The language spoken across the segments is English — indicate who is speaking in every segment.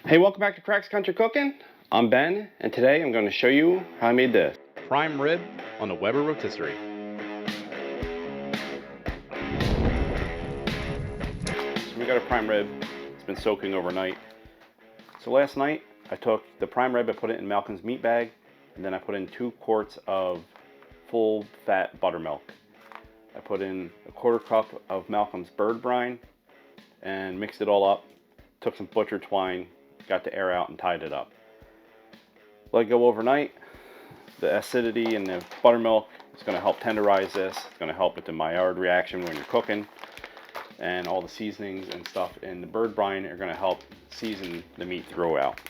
Speaker 1: Hey, welcome back to Cracks Country Cooking. I'm Ben, and today I'm going to show you how I made this prime rib on the Weber Rotisserie. So we got a prime rib. It's been soaking overnight. So last night I took the prime rib, I put it in Malcom's meat bag, and then I put in 2 quarts of full fat buttermilk. I put in a 1/4 cup of Malcom's bird brine and mixed it all up. Took some butcher twine, got the air out and tied it up. Let it go overnight. The acidity in the buttermilk is going to help tenderize this. It's going to help with the Maillard reaction when you're cooking. And all the seasonings and stuff in the bird brine are going to help season the meat throughout.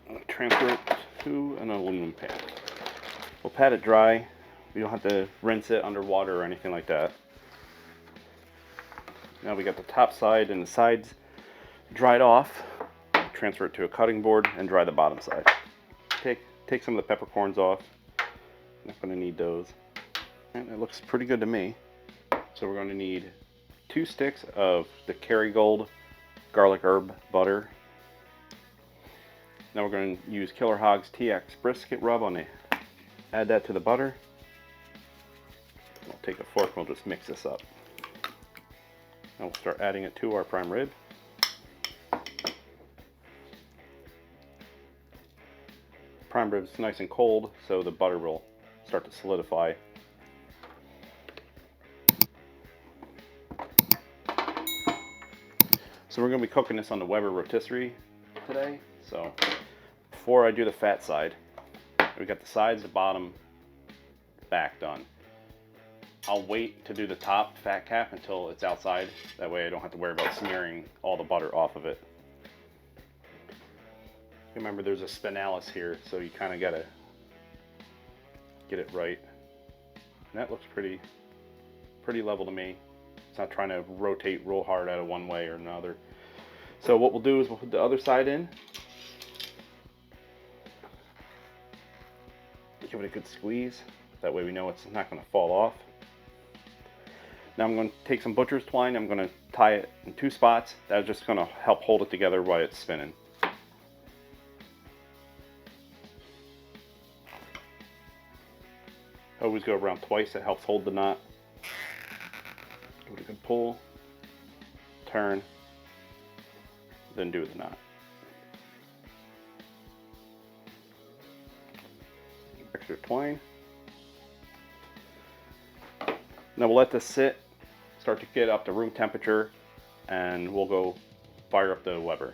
Speaker 1: I'll transfer it to an aluminum pan. We'll pat it dry. We don't have to rinse it underwater or anything like that. Now we got the top side and the sides dried off. Transfer it to a cutting board and dry the bottom side. Take some of the peppercorns off. Not going to need those. And it looks pretty good to me. So we're going to need 2 sticks of the Kerry Gold garlic herb butter. Now we're going to use Killer Hogs TX brisket rub on it. Add that to the butter. I'll take a fork and we'll just mix this up. Now we'll start adding it to our prime rib. Prime rib is nice and cold, so the butter will start to solidify. So we're going to be cooking this on the Weber Rotisserie today. So before I do the fat side, we got the sides, the bottom, back done. I'll wait to do the top fat cap until it's outside. That way I don't have to worry about smearing all the butter off of it. Remember, there's a spinalis here, so you kind of got to get it right. And that looks pretty level to me. It's not trying to rotate real hard out of one way or another. So what we'll do is we'll put the other side in. Give it a good squeeze. That way we know it's not going to fall off. Now I'm going to take some butcher's twine. I'm going to tie it in 2 spots. That's just going to help hold it together while it's spinning. Always go around twice. It helps hold the knot. Give it a good pull, turn, then do the knot. Extra twine. Now we'll let this sit, start to get up to room temperature, and we'll go fire up the Weber.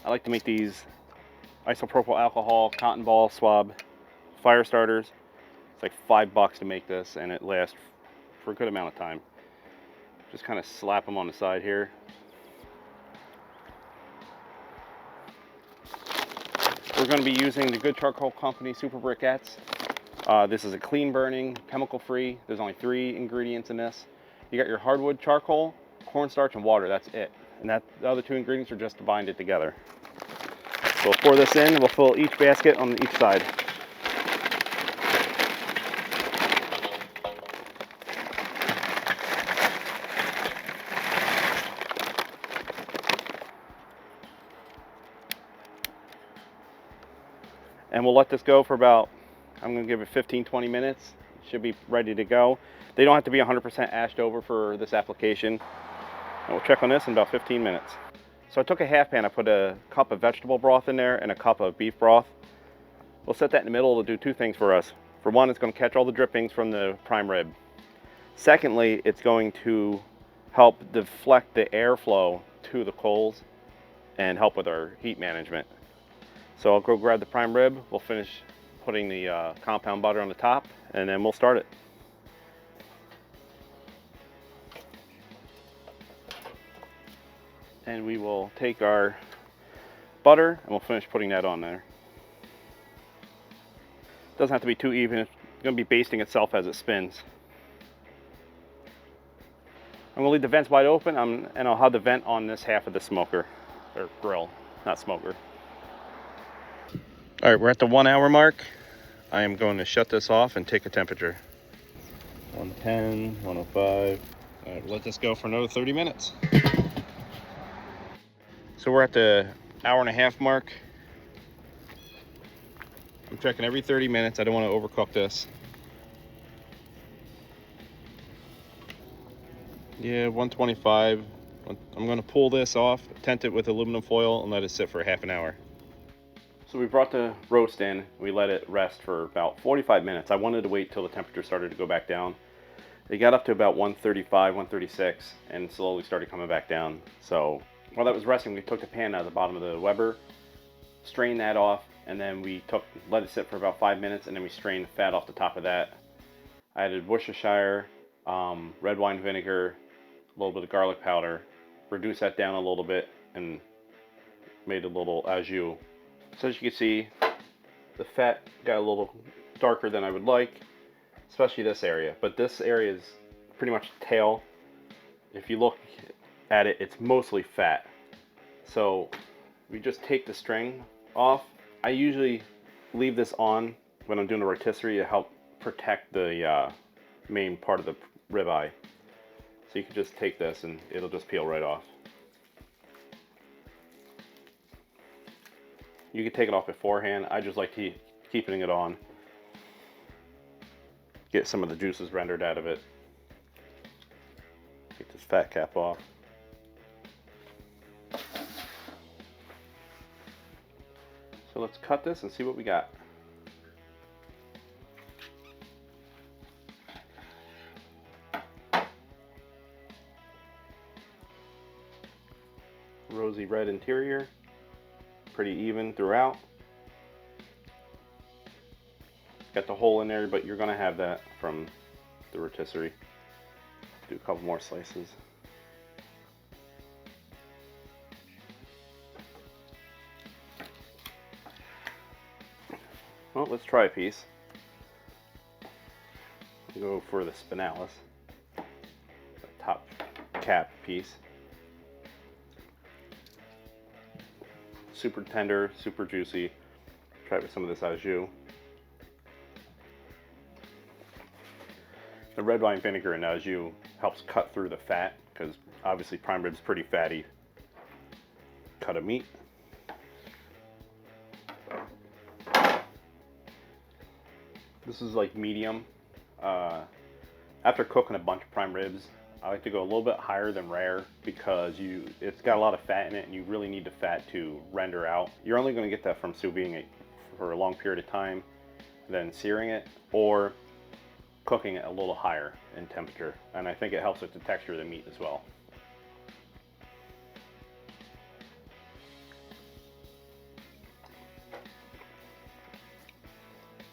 Speaker 1: I like to make these isopropyl alcohol cotton ball swab fire starters. It's like $5 to make this, and it lasts for a good amount of time. Just kind of slap them on the side here. We're going to be using the Good Charcoal Company Super Briquets. This is a clean burning, chemical free. There's only 3 ingredients in this. You got your hardwood charcoal, cornstarch, and water. That's it. And the other 2 ingredients are just to bind it together. So we'll pour this in. We'll fill each basket on each side. And we'll let this go for about, I'm going to give it 15-20 minutes. It should be ready to go. They don't have to be 100% ashed over for this application. And we'll check on this in about 15 minutes. So I took a half pan, I put a cup of vegetable broth in there and a cup of beef broth. We'll set that in the middle to do 2 things for us. For one, it's going to catch all the drippings from the prime rib. Secondly, it's going to help deflect the airflow to the coals and help with our heat management. So I'll go grab the prime rib, we'll finish putting the compound butter on the top, and then we'll start it. And we will take our butter and we'll finish putting that on there. Doesn't have to be too even, it's going to be basting itself as it spins. I'm going to leave the vents wide open, and I'll have the vent on this half of the smoker, or grill, not smoker. All right, we're at the 1 hour mark. I am going to shut this off and take a temperature. 110, 105. All right, we'll let this go for another 30 minutes. So we're at the hour-and-a-half mark. I'm checking every 30 minutes. I don't want to overcook this. Yeah, 125. I'm going to pull this off, tent it with aluminum foil, and let it sit for half an hour. So we brought the roast in. We let it rest for about 45 minutes. I wanted to wait till the temperature started to go back down. It got up to about 135, 136, and slowly started coming back down. So while that was resting, we took the pan out of the bottom of the Weber, strained that off, and then we let it sit for about 5 minutes, and then we strained the fat off the top of that. I added Worcestershire, red wine vinegar, a little bit of garlic powder, reduced that down a little bit, and made a little au jus. So as you can see, the fat got a little darker than I would like, especially this area. But this area is pretty much tail. If you look at it, it's mostly fat. So we just take the string off. I usually leave this on when I'm doing a rotisserie to help protect the main part of the ribeye. So you can just take this and it'll just peel right off. You can take it off beforehand. I just like keeping it on. Get some of the juices rendered out of it. Get this fat cap off. So let's cut this and see what we got. Rosy red interior. Pretty even throughout. Got the hole in there, but you're gonna have that from the rotisserie. Do a couple more slices. Well, let's try a piece. Go for the spinalis, the top cap piece. Super tender, super juicy. Try it with some of this au jus. The red wine vinegar and au jus helps cut through the fat, because obviously prime rib's pretty fatty cut of meat. This is like medium. After cooking a bunch of prime ribs, I like to go a little bit higher than rare, because it's got a lot of fat in it and you really need the fat to render out. You're only going to get that from sous videing it for a long period of time, then searing it, or cooking it a little higher in temperature. And I think it helps with the texture of the meat as well.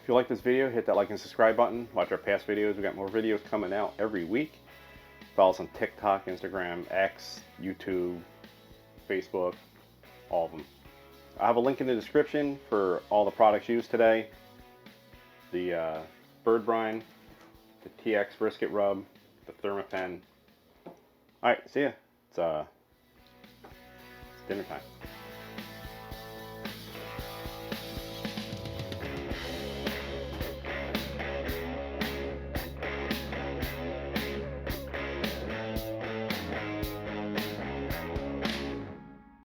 Speaker 1: If you like this video, hit that like and subscribe button. Watch our past videos. We got more videos coming out every week. Follow us on TikTok, Instagram, X, YouTube, Facebook, all of them. I have a link in the description for all the products used today. The bird brine, the TX brisket rub, the thermopen. Alright, see ya. It's dinner time.